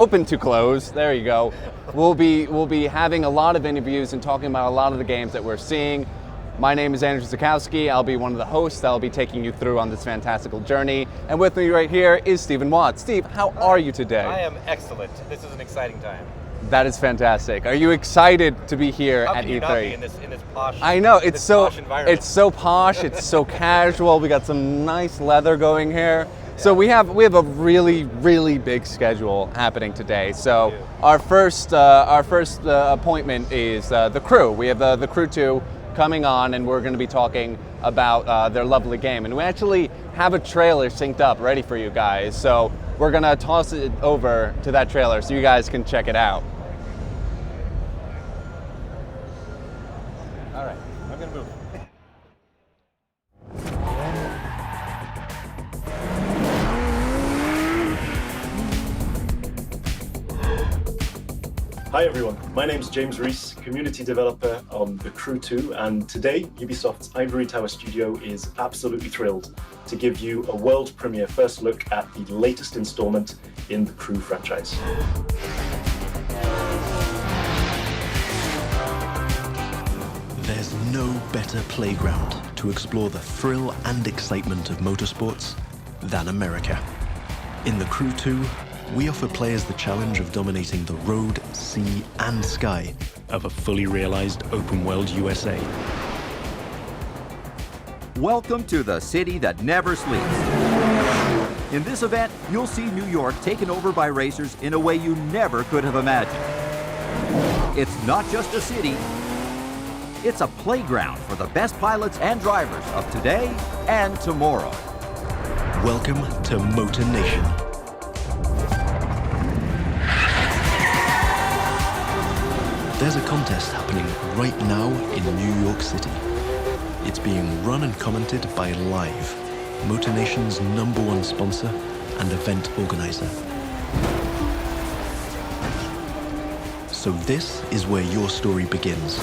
open to close. There you go. We'll be having a lot of interviews and talking about a lot of the games that we're seeing. My name is Andrew Zakowski. I'll be one of the hosts that'll be taking you through on this fantastical journey. And with me right here is Stephen Watts. Steve, how are you today? I am excellent. This is an exciting time. That is fantastic. Are you excited to be here How at can E3? you not be in this posh? I know it's so posh environment? it's so posh. It's so casual. We got some nice leather going here. So we have a really big schedule happening today. So our first appointment is the crew. We have the crew 2 coming on, and we're going to be talking about their lovely game. And we actually have a trailer synced up ready for you guys. So we're going to toss it over to that trailer so you guys can check it out. All right, I'm gonna move. Hi everyone, my name's James Rees, community developer on The Crew 2, and today Ubisoft's Ivory Tower studio is absolutely thrilled to give you a world premiere first look at the latest installment in the Crew franchise. There's no better playground to explore the thrill and excitement of motorsports than America. In The Crew 2, we offer players the challenge of dominating the road, sea, and sky of a fully realized open-world USA. Welcome to the city that never sleeps. In this event, you'll see New York taken over by racers in a way you never could have imagined. It's not just a city, it's a playground for the best pilots and drivers of today and tomorrow. Welcome to Motor Nation. There's a contest happening right now in New York City. It's being run and commented by Live, Motor Nation's #1 sponsor and event organizer. So this is where your story begins.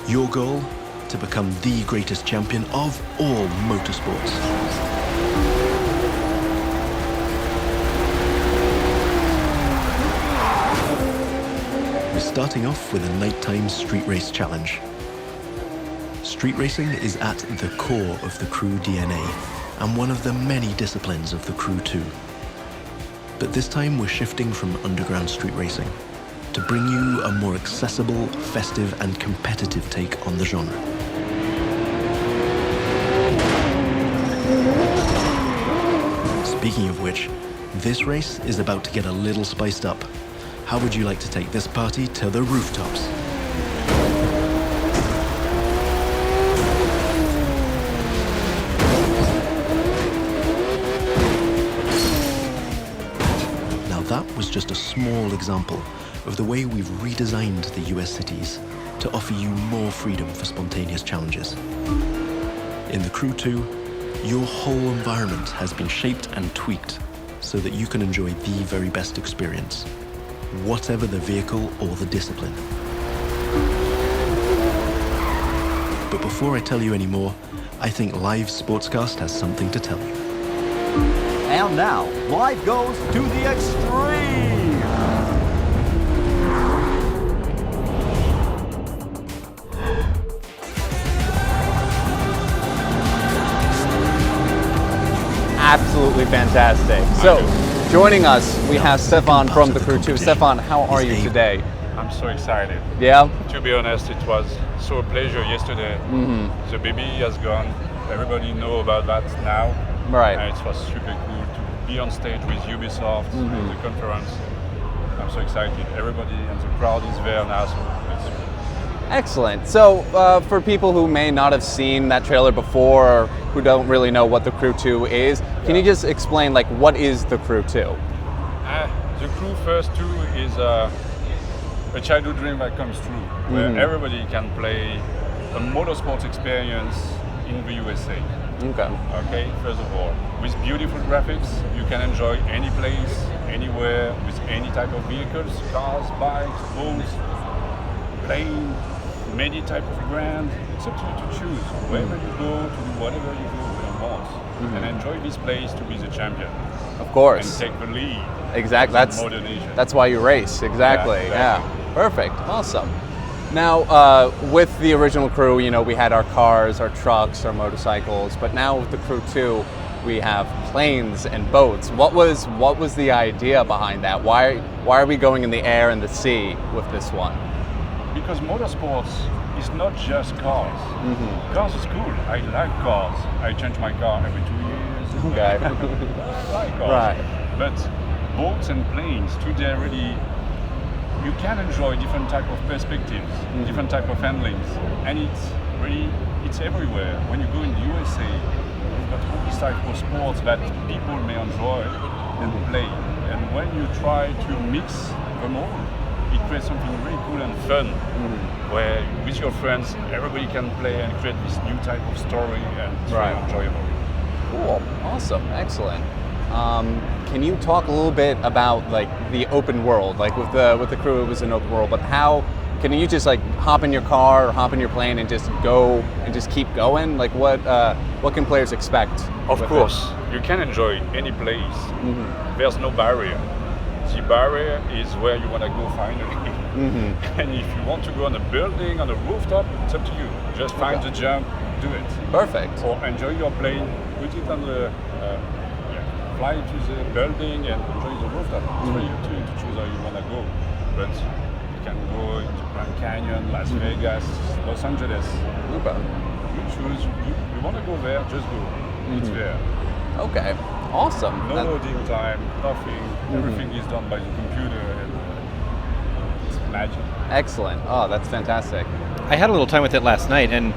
Your goal, to become the greatest champion of all motorsports. We're starting off with a nighttime street race challenge. Street racing is at the core of the Crew DNA and one of the many disciplines of the Crew 2. But this time we're shifting from underground street racing to bring you a more accessible, festive and competitive take on the genre. Speaking of which, this race is about to get a little spiced up. How would you like to take this party to the rooftops? Now that was just a small example of the way we've redesigned the US cities to offer you more freedom for spontaneous challenges. In the Crew 2, your whole environment has been shaped and tweaked so that you can enjoy the very best experience, whatever the vehicle or the discipline. But before I tell you any more, I think Live Sportscast has something to tell you. And now, Live goes to the extreme! Absolutely fantastic. So, joining us, we have Stefan from the Crew 2. Stefan, how are you today? I'm so excited. Yeah? To be honest, it was so a pleasure yesterday. The baby has gone. Everybody know about that now. Right. And it was super cool to be on stage with Ubisoft at the conference. I'm so excited. Everybody and the crowd is there now, so it's Excellent. So, for people who may not have seen that trailer before, or who don't really know what the Crew 2 is, can you just explain, like, what is the Crew 2? The Crew First 2 is a childhood dream that comes true, where everybody can play a motorsports experience in the USA. Okay, first of all, with beautiful graphics, you can enjoy any place, anywhere, with any type of vehicles, cars, bikes, boats, plane, many type of brand. It's up to you to choose wherever you go, to do whatever you want, and enjoy this place to be the champion. Of course. And take the lead. Exactly. That's why you race. Exactly. Yeah, Yeah. Perfect. Awesome. Now, with the original crew, you know, we had our cars, our trucks, our motorcycles, but now with the crew 2, we have planes and boats. What was the idea behind that? Why are we going in the air and the sea with this one? Because motorsports is not just cars. Cars is cool. I like cars. I change my car every 2 years. Okay. I like cars. Right. But boats and planes today really, you can enjoy different type of perspectives, different type of handlings, and it's everywhere. When you go in the USA, you've got all these type of sports that people may enjoy and play. And when you try to mix them all, it creates something really cool and fun, where with your friends, everybody can play and create this new type of story, and it's really enjoyable. Cool. Awesome. Excellent. Can you talk a little bit about like the open world? Like with the crew, it was an open world, but how can you just like hop in your car or hop in your plane and just go and just keep going? Like what can players expect? Of course, you can enjoy any place. There's no barrier. The barrier is where you want to go finally. And if you want to go on a building, on a rooftop, it's up to you. Just find the jump, do it. Perfect. Or enjoy your plane, put it on the, fly to the building and enjoy the rooftop. It's really up to you to choose how you want to go. But you can go into Grand Canyon, Las Vegas, Los Angeles. Okay. You choose, you want to go there, just go. It's there. Okay. Awesome. No loading time, nothing. Everything is done by the computer, and it's magic. Excellent. Oh, that's fantastic. I had a little time with it last night, and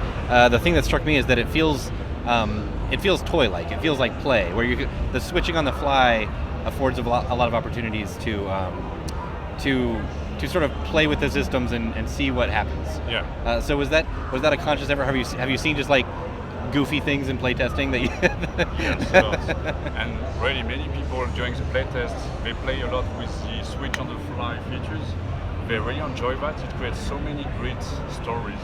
the thing that struck me is that it feels toy-like. It feels like play, where the switching on the fly affords a lot of opportunities to sort of play with the systems and see what happens. Yeah. So was that a conscious effort? Have you seen just like goofy things in playtesting that you? Yes, a lot. And really, many people during the playtests, they play a lot with the switch on the fly features. They really enjoy that. It creates so many great stories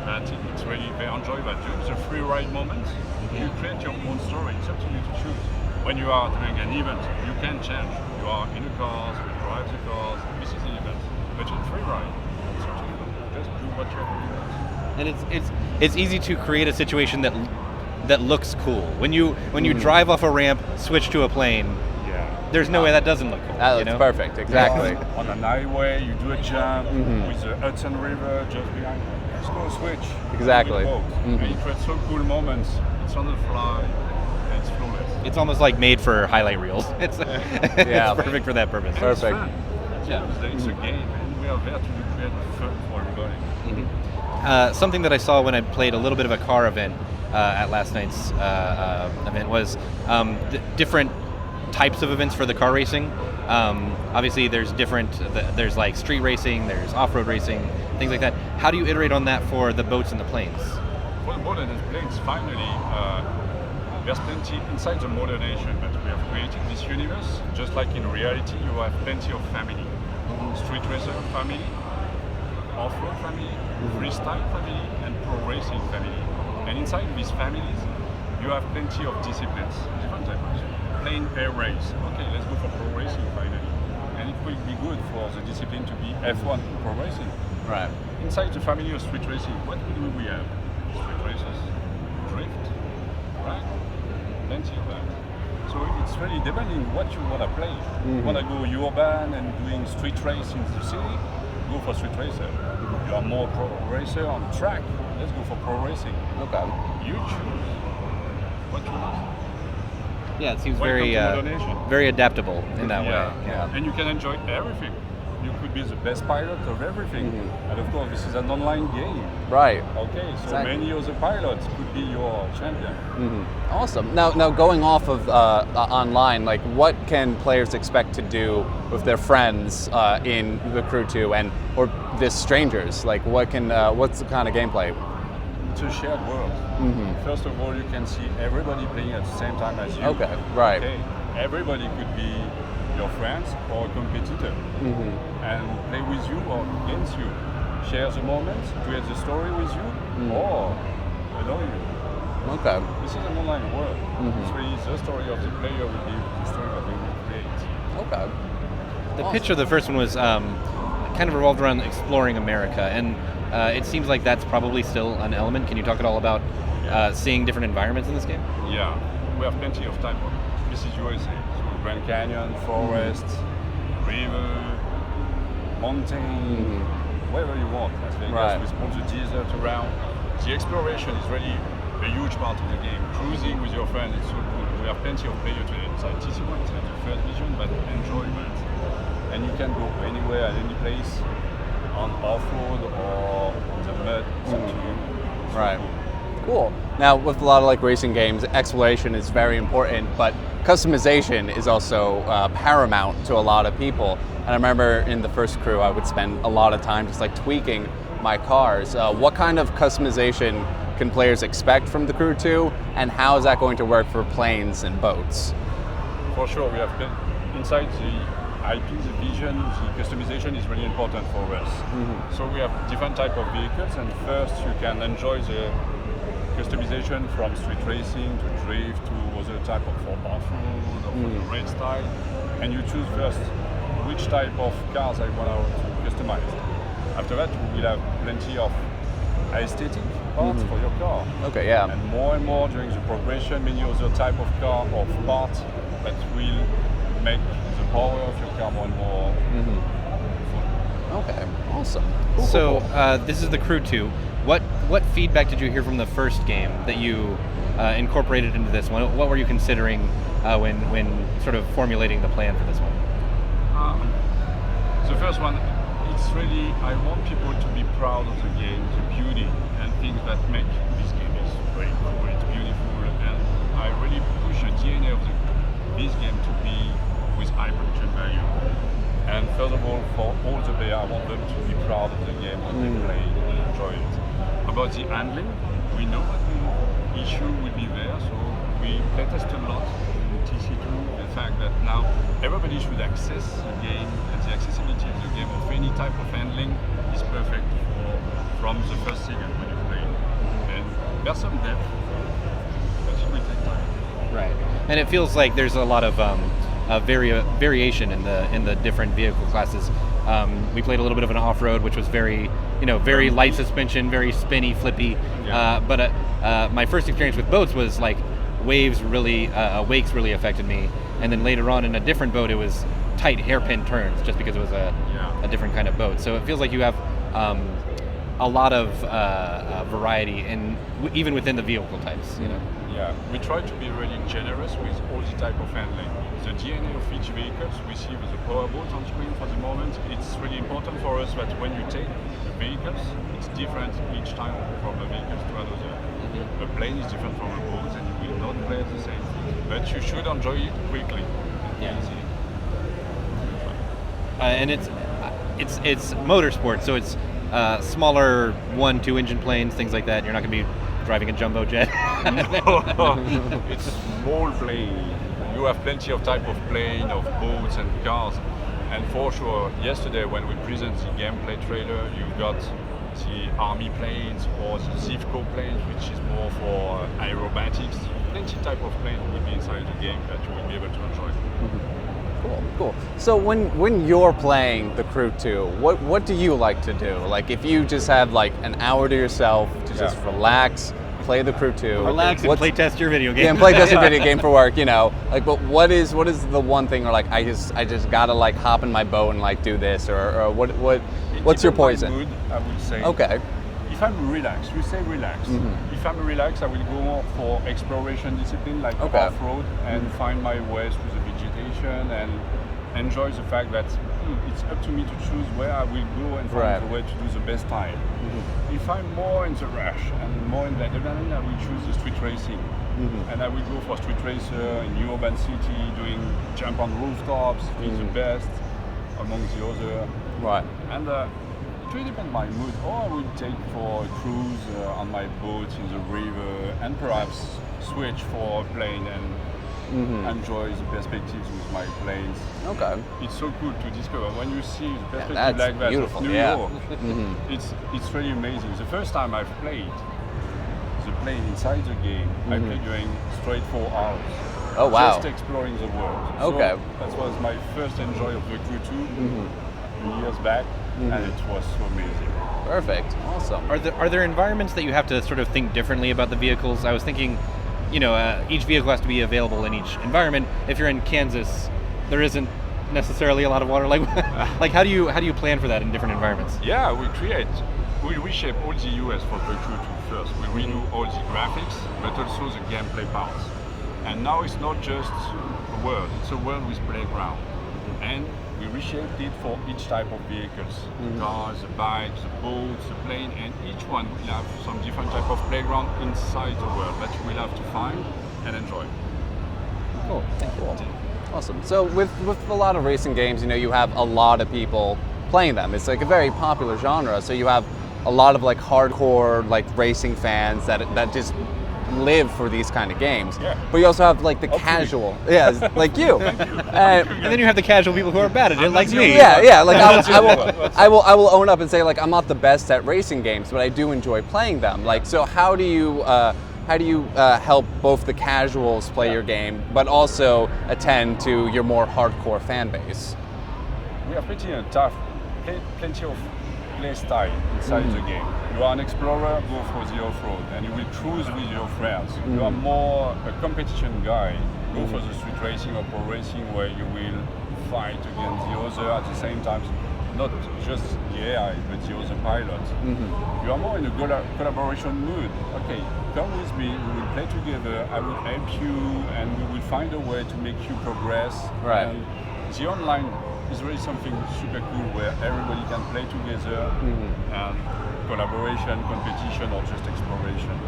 that it's really, they enjoy that. During the free ride moment, you create your own story. It's up to you to choose. When you are doing an event, you can change. You are in the cars, you drive the cars, this is the event. But in free ride, it's up to you. Just do what you want. And it's easy to create a situation that looks cool. When you drive off a ramp, switch to a plane, there's no way that doesn't look cool. That looks perfect. Exactly. On an highway, you do a jump with the Hudson River just behind you. Just go switch. Exactly. And it creates so cool moments. It's on the fly. And it's flawless. It's almost like made for highlight reels. It's perfect for that purpose. Perfect. It's a game, and we are there to create fun for everybody. Something that I saw when I played a little bit of a car event at last night's event was different types of events for the car racing. Obviously, there's there's like street racing, there's off-road racing, things like that. How do you iterate on that for the boats and the planes? For the boat and the planes, finally, there's plenty inside the modern nation that we have created this universe. Just like in reality, you have plenty of family. Street racer family, off-road family, freestyle family, and pro racing family. And inside these families, you have plenty of disciplines, different types. Plane air race. Okay, let's go for pro racing finally. And it will be good for the discipline to be F1 pro racing. Right. Inside the family of street racing, what do we have? Street races, drift, right? Plenty of that. So it's really depending what you want to play. You want to go urban and doing street race in the city, go for street racer. You are more pro racer on track, let's go for pro racing. Okay. You choose what you want. Yeah, it seems Welcome to Modern Nation. very adaptable in that way. Yeah. And you can enjoy everything. You could be the best pilot of everything. And of course, this is an online game. Right. Okay, so Exactly. many other pilots could be your champion. Awesome. Now going off of online, like what can players expect to do with their friends in the Crew 2 or the strangers? Like what's the kind of gameplay? It's a shared world. First of all, you can see everybody playing at the same time as you. Okay, right. Okay. Everybody could be your friends or a competitor and play with you or against you. Share the moment, create the story with you or annoy you. Okay. This is an online world. It's really the story of the player will be the story of the Okay. The pitch of the first one was kind of revolved around exploring America, and it seems like that's probably still an element. Can you talk at all about seeing different environments in this game? Yeah, we have plenty of time. This is USA. So Grand Canyon, forest, river, mountain, wherever you want. Las Vegas Right. with all the desert around. The exploration is really a huge part of the game. Cruising with your friends, it's so cool. We have plenty of players today. Inside TC1, inside the first vision, but enjoy that. And you can go anywhere at any place on off-road or on the mud. It's up to you. It's so Right. cool. Cool. Now, with a lot of like racing games, exploration is very important, but customization is also paramount to a lot of people. And I remember in the first crew, I would spend a lot of time just like tweaking my cars. What kind of customization can players expect from the Crew 2, and how is that going to work for planes and boats? For sure, we have inside the IP, the vision, the customization is really important for us. So we have different type of vehicles, and first you can enjoy the customization from street racing to drift to other type of for off-road or for the race style, and you choose first which type of cars I want to customize. After that, we will have plenty of aesthetic parts for your car. Okay, yeah. And more during the progression, many other type of car of parts that will make the power of your car more and more full. Okay, awesome. Cool, So cool, cool. this is the Crew 2. What feedback did you hear from the first game that you incorporated into this one? What were you considering when sort of formulating the plan for this one? The first one, it's really, I want people to be proud of the game, the beauty and things that make this game is very cool, it's beautiful, and I really push the DNA of this game to be with high production value. And first of all, for all the players, I want them to be proud of the game when they play and enjoy it. About the handling, we know that the issue will be there, so we playtest a lot in TC2. The fact that now everybody should access the game, and the accessibility of the game of any type of handling is perfect from the first second when you play. And there's some depth, but it will take time. Right. And it feels like there's a lot of variation in the different vehicle classes. We played a little bit of an off-road, which was very light suspension, very spinny, flippy. Yeah. But my first experience with boats was like wakes really affected me. And then later on in a different boat, it was tight hairpin turns, just because it was a different kind of boat. So it feels like you have a lot of variety, even within the vehicle types. Yeah, we try to be really generous with all the type of handling. The DNA of each vehicle we see with the power boat on screen for the moment. It's really important for us that when you take the vehicles, it's different each time from a vehicle to another. A plane is different from a boat, and you will not play the same. But you should enjoy it quickly. Yeah. Easy. And it's motorsport, so it's smaller 1-2 engine planes, things like that. You're not going to be driving a jumbo jet. It's a small plane. You have plenty of type of plane, of boats and cars. And for sure, yesterday when we presented the gameplay trailer, you've got the army planes or the Zivco planes, which is more for aerobatics. Plenty type of plane will be inside the game that you will be able to enjoy. Cool. So when you're playing the Crew 2, what do you like to do? Like if you just have like an hour to yourself to just relax, play the Crew 2. Relax and play test your video game. Yeah, and play test your video game for work, Like, but what is the one thing, or like I just gotta like hop in my boat and like do this, or what's your poison? Mood, I would say. Okay. If I'm relaxed, we say relax. If I'm relaxed, I will go more for exploration discipline, like off-road, and find my ways through the vegetation and enjoy the fact that it's up to me to choose where I will go and find the way to do the best time. If I'm more in the rush and more in the adrenaline, I will choose the street racing. And I will go for street racer in new urban city, doing jump on rooftops, being the best among the other. Right. And it really depends on my mood. Or I will take for a cruise on my boat in the river, and perhaps switch for a plane and enjoy the perspectives with my planes. Okay. It's so cool to discover when you see the perspective that's like that beautiful, of New yeah. York. It's really amazing. The first time I've played the plane inside the game, I played during straight 4 hours. Oh, wow. Just exploring the world. Okay. So that was my first enjoy of the Crew 2 years back, and it was so amazing. Perfect. Awesome. Are there environments that you have to sort of think differently about the vehicles? I was thinking, each vehicle has to be available in each environment. If you're in Kansas, there isn't necessarily a lot of water. Like how do you plan for that in different environments? Yeah, we reshape all the US for the Crew 2 first. We redo all the graphics, but also the gameplay parts. And now it's not just a world, it's a world with playground. And we reshaped it for each type of vehicles. The cars, the bikes, the boats, the plane, and each one will have some different type of playground inside the world that you will have to find and enjoy. Cool. Cool. Awesome. So with a lot of racing games, you have a lot of people playing them. It's like a very popular genre. So you have a lot of like hardcore like racing fans that just live for these kind of games. Yeah. But you also have like the casual, like you. And then you have the casual people who are bad at it, like me. Yeah. Like I will own up and say like I'm not the best at racing games, but I do enjoy playing them. Like, so how do you help both the casuals play your game, but also attend to your more hardcore fan base? We are pretty tough, plenty of play style inside the game. You are an explorer, go for the off-road, and you will cruise with your friends. You are more a competition guy, go for the street racing or pro racing where you will fight against the other at the same time, not just the AI, but the other pilot. You are more in a collaboration mood. Okay, come with me, we will play together, I will help you, and we will find a way to make you progress. Right. And the online is really something super cool where everybody can play together and collaboration, competition, or just exploration.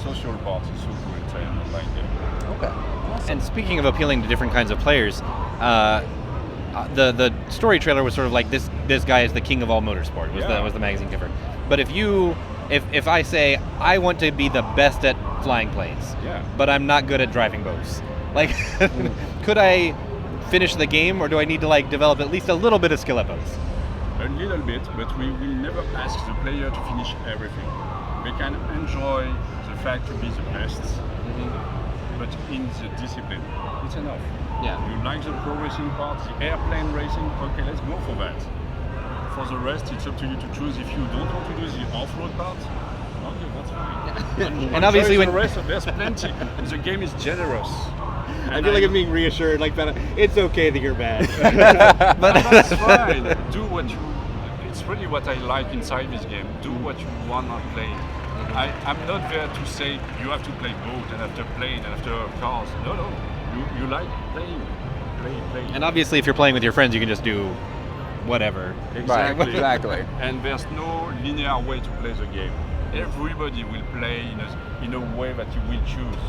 Social part is so cool inside an online game. Okay. Awesome. And speaking of appealing to different kinds of players, the story trailer was sort of like this guy is the king of all motorsport was the magazine cover. But if I say I want to be the best at flying planes, but I'm not good at driving boats, like could I finish the game, or do I need to like develop at least a little bit of skill at boats? A little bit, but we will never ask the player to finish everything. They can enjoy the fact to be the best, but in the discipline, it's enough. Yeah. You like the pro racing part, the airplane racing, okay, let's go for that. For the rest, it's up to you to choose. If you don't want to do the off-road part, okay, that's fine. And obviously enjoy when the rest, there's plenty. The game is generous. I feel like I'm being reassured, like that it's okay that you're bad. But that's fine. Do what you. It's really what I like inside this game. Do what you wanna play. I'm not there to say you have to play boat and after plane and after cars. No. You like playing. Play. And obviously, if you're playing with your friends, you can just do whatever. Exactly. Right, exactly. And there's no linear way to play the game. Everybody will play in a way that you will choose.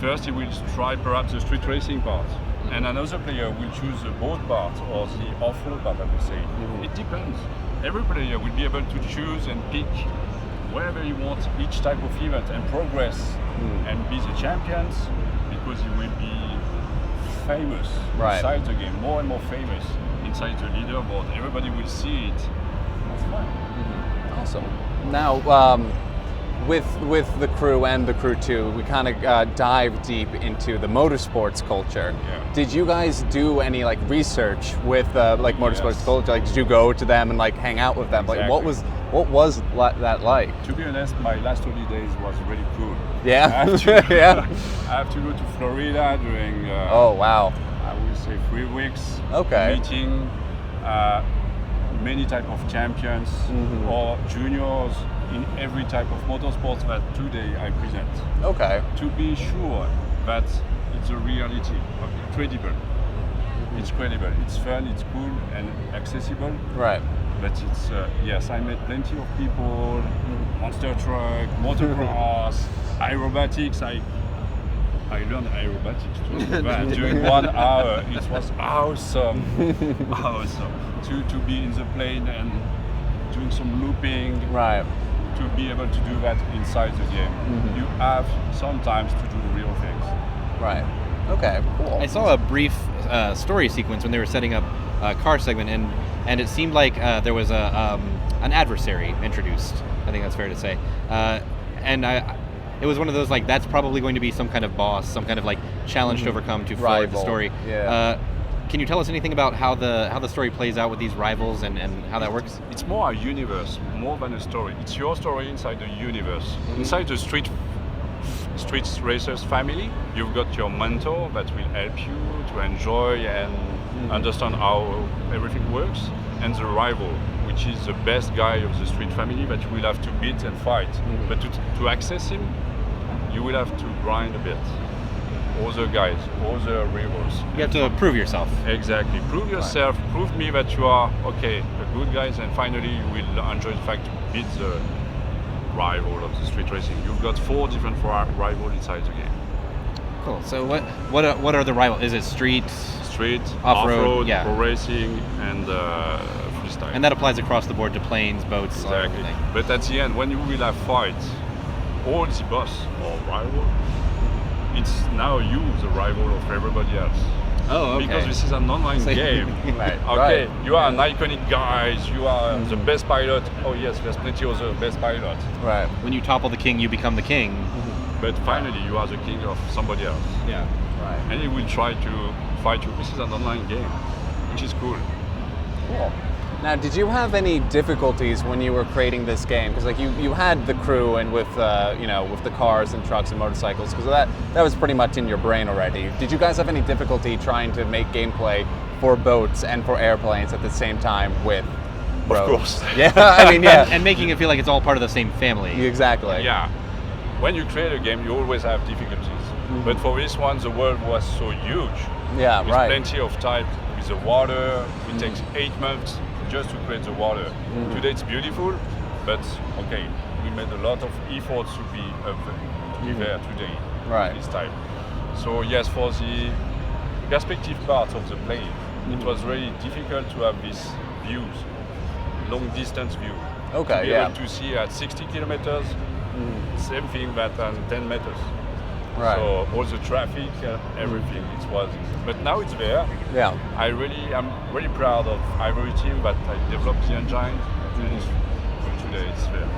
First, he will try perhaps the street racing part, and another player will choose the boat part or the off-road part, I would say. It depends. Every player will be able to choose and pick wherever he wants each type of event and progress and be the champions, because he will be famous inside the game, more and more famous inside the leaderboard. Everybody will see it. That's fine. Awesome. Now, with the Crew and the Crew 2, we kind of dive deep into the motorsports culture. Yeah. Did you guys do any like research with like motorsports culture? Like, did you go to them and like hang out with them? Like, Exactly. what was that like? To be honest, my last holidays was really cool. Yeah. I have to go to Florida during. Oh wow. I would say 3 weeks. Okay. Meeting many type of champions or juniors in every type of motorsports that today I present. Okay. To be sure that it's a reality, credible. It's credible. It's fun. It's cool and accessible. Right. But it's yes, I met plenty of people, monster truck, motocross, aerobatics. I learned aerobatics too. During 1 hour. It was awesome. To be in the plane and doing some looping. Right. To be able to do that inside the game. You have sometimes to do real things. Right. Okay. Cool. I saw a brief story sequence when they were setting up a car segment, and it seemed like there was an adversary introduced. I think that's fair to say. And it was one of those like that's probably going to be some kind of boss, some kind of like challenge to overcome to forward the Rival. story. Yeah. Can you tell us anything about how the story plays out with these rivals and how that works? It's more a universe, more than a story. It's your story inside the universe. Inside the street racers family, you've got your mentor that will help you to enjoy and understand how everything works, and the rival, which is the best guy of the street family that you will have to beat and fight. But to access him, you will have to grind a bit. Other guys, other rivals. You have to prove yourself. Exactly. Prove yourself. Prove me that you are a good guys, and finally you will enjoy the fact to beat the rival of the street racing. You've got 4 different rivals inside the game. Cool. So what are the rivals? Is it street, off-road, yeah. pro racing, and freestyle. And that applies across the board to planes, boats, Exactly. everything. But at the end, when you will have fights, all the boss or rival, it's now you the rival of everybody else. Oh, okay. Because this is an online game. Right. Okay, you are an iconic guy, you are the best pilot. Oh yes, there's plenty of the best pilot. Right. When you topple the king, you become the king. But finally you are the king of somebody else. Yeah. Right. And he will try to fight you. This is an online game, which is cool. Cool. Now, did you have any difficulties when you were creating this game? Because like you had the crew and with with the cars and trucks and motorcycles, because that was pretty much in your brain already. Did you guys have any difficulty trying to make gameplay for boats and for airplanes at the same time with roads? Of course. Yeah, I mean, yeah. And making it feel like it's all part of the same family. Exactly. Yeah. When you create a game, you always have difficulties. But for this one, the world was so huge. Yeah, with right. plenty of time with the water. It takes 8 months just to create the water. Today it's beautiful, but okay, we made a lot of efforts to be there today. Right. This time. So yes, for the perspective part of the plane, it was really difficult to have these views, long distance view. Okay, to be yeah. able to see at 60 kilometers, same thing that at 10 meters. Right. So all the traffic, everything, it was. But now it's there. Yeah. I'm really proud of Ivory team that I developed the engine. And today it's there.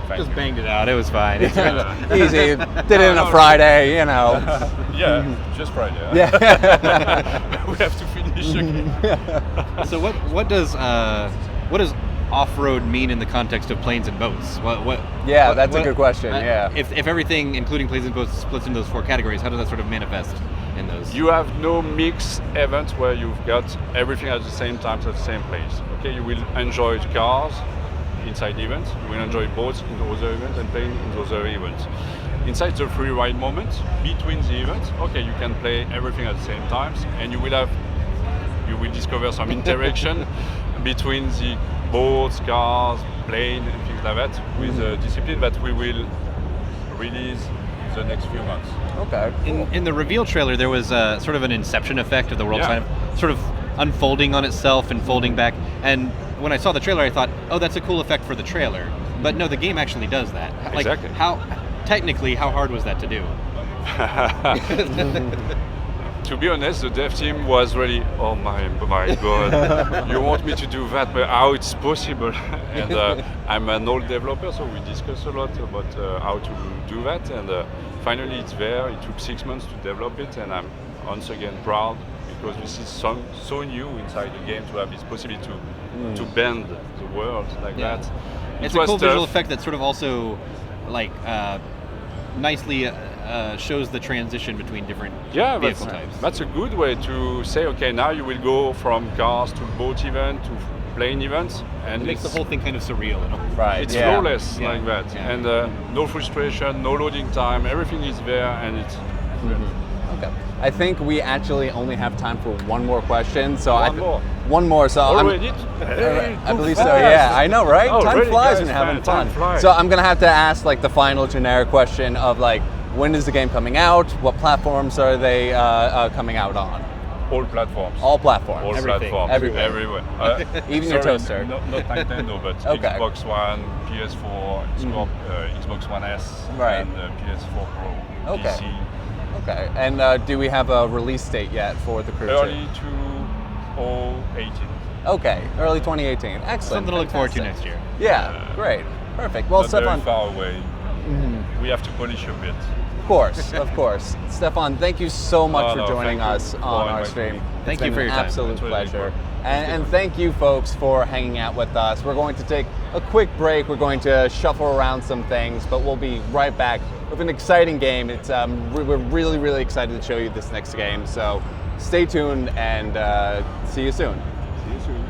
Thank Just you. banged it out. It was fine. Easy. Did it on a Friday, you know. Yeah, just Friday. Huh? Yeah. We have to finish again. So what does off-road mean in the context of planes and boats? Yeah, that's a good question, yeah. If everything, including planes and boats, splits into those 4 categories, how does that sort of manifest in those? You have no mixed event where you've got everything at the same time at the same place. Okay, you will enjoy cars inside events, you will enjoy boats in other events and plane in other events. Inside the free ride moment, between the events, okay, you can play everything at the same time, and you will discover some interaction between the boats, cars, plane, and things like that, with a discipline that we will release the next few months. Okay. In the reveal trailer, there was sort of an inception effect of the world Yeah. kind of sort of unfolding on itself and folding back. And when I saw the trailer, I thought, oh, that's a cool effect for the trailer. But no, the game actually does that. Like, Exactly. How hard was that to do? To be honest, the dev team was really, oh my god, you want me to do that, but how it's possible? And I'm an old developer, so we discuss a lot about how to do that. And finally, it's there. It took 6 months to develop it, and I'm once again proud because this is so new inside the game to have this possibility to bend the world like Yeah. that. It's It a was cool visual tough. effect that sort of also like nicely shows the transition between different Yeah, vehicle types. that's a good way to say, okay, now you will go from cars to boat event to plane events, and It makes the it's- whole thing kind of surreal. You know? Right. It's yeah. flawless Yeah. like that, Yeah. and no frustration, no loading time. Everything is there, and it's Okay. I think we actually only have time for one more question. So One more. One more. So already. I believe so. Yeah, I know, right? Oh, time really, flies guys, when you're having man, fun. time flies. So I'm gonna have to ask like the final generic question of like, when is the game coming out? What platforms are they coming out on? All platforms. All platforms. All Everything. platforms. Everywhere. Everywhere. Even your sorry, toaster. Not Nintendo, but Okay. Xbox One, PS4, Xbox One S, Right. and PS4 Pro, Okay. PC. Okay. And do we have a release date yet for the Crew 2? Early 2018. Okay, early 2018. Excellent. Something to look forward to Fantastic. next year. Yeah, great. Perfect. Well, Not Stefan, very far away. we have to polish a bit. Of course, of course. Stefan, thank you so much for No, joining thank you us for on our inviting stream. me. Thank It's you been for your an time. absolute It's really pleasure. important. And thank you folks for hanging out with us. We're going to take a quick break. We're going to shuffle around some things, but we'll be right back with an exciting game. It's we're really, really excited to show you this next game. So stay tuned and see you soon. See you soon.